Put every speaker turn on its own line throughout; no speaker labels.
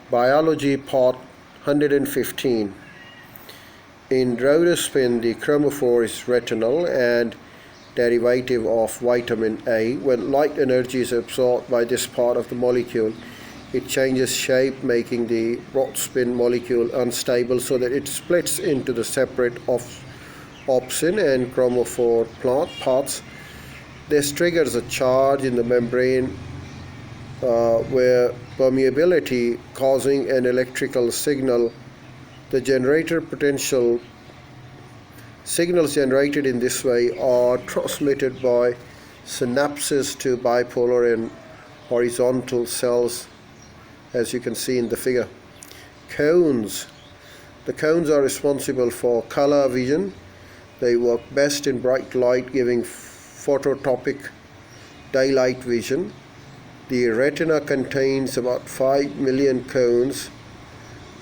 Biology Part 115. In rhodospin, the chromophore is retinal and derivative of vitamin A. When light energy is absorbed by this part of the molecule, it changes shape, making the rhodopsin molecule unstable so that it splits into the separate opsin and chromophore parts. This triggers a charge in the membrane where permeability, causing an electrical signal. The generator potential signals generated in this way are transmitted by synapses to bipolar and horizontal cells, as you can see in the figure. Cones. The cones are responsible for color vision. They work best in bright light, giving phototropic daylight vision. The retina contains about 5 million cones,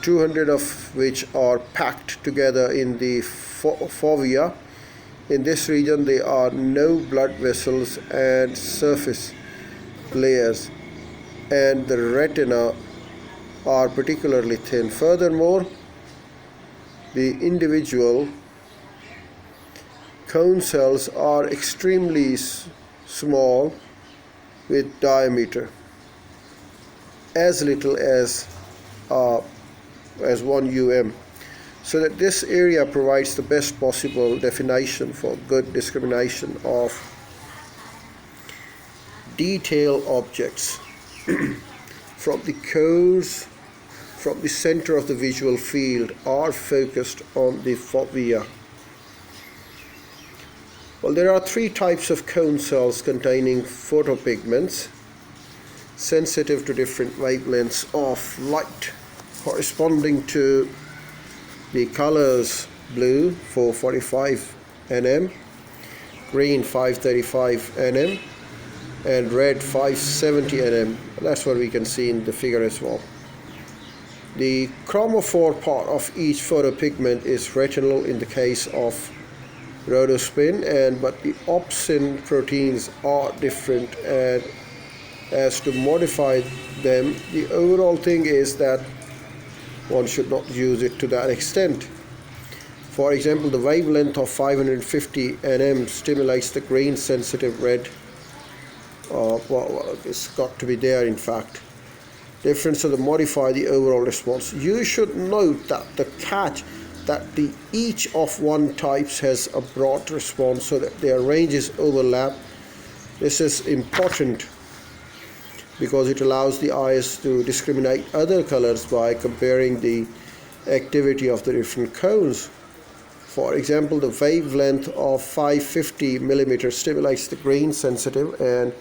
200 of which are packed together in the fovea. In this region, there are no blood vessels and surface layers, and the retina are particularly thin. Furthermore, the individual cone cells are extremely small, with diameter as little as 1 UM, so that this area provides the best possible definition for good discrimination of detail objects. From the cones from the center of the visual field are focused on the fovea. Well, there are 3 types of cone cells containing photopigments, sensitive to different wavelengths of light, corresponding to the colors blue 445 nm, green 535 nm, and red 570 nm. That's what we can see in the figure as well. The chromophore part of each photopigment is retinal in the case of rhodospin, but the opsin proteins are different, and as to modify them, the overall thing is that one should not use it to that extent. For example, the wavelength of 550 nm stimulates the green sensitive red. It's got to be there, in fact. Difference to modify the overall response. You should note that the catch that each of one types has a broad response so that their ranges overlap. This is important because it allows the eyes to discriminate other colors by comparing the activity of the different cones. For example, the wavelength of 550 mm stimulates the green sensitive and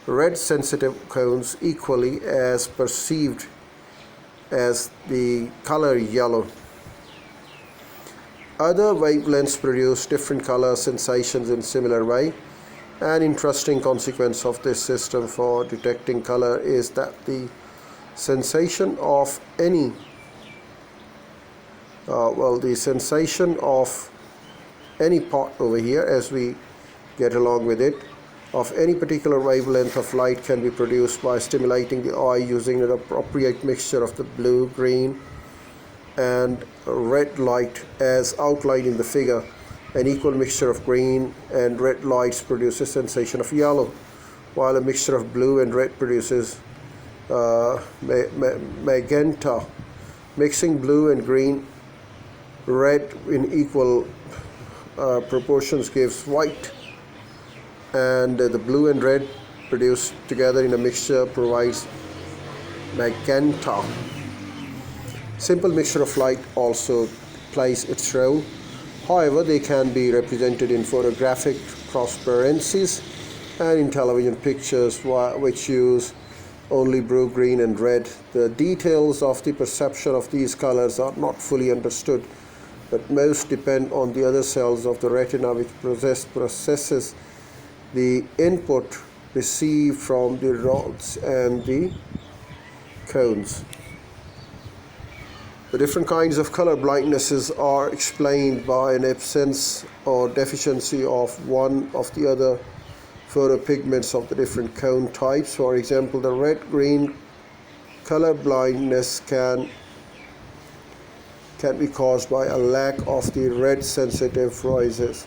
red sensitive cones equally as perceived as the color yellow. Other wavelengths produce different color sensations in similar way. An interesting consequence of this system for detecting color is that the sensation of any part over here, as we get along with it, of any particular wavelength of light can be produced by stimulating the eye using an appropriate mixture of the blue, green, and red light as outlined in the figure. An equal mixture of green and red lights produces a sensation of yellow, while a mixture of blue and red produces magenta. Mixing blue and green, red in equal proportions gives white, and the blue and red produced together in a mixture provides magenta. Simple mixture of light also plays its role. However, they can be represented in photographic transparencies and in television pictures which use only blue, green, and red. The details of the perception of these colors are not fully understood, but most depend on the other cells of the retina which processes the input received from the rods and the cones. The different kinds of color blindnesses are explained by an absence or deficiency of one of the other photopigments of the different cone types. For example, the red-green color blindness can be caused by a lack of the red sensitive roses.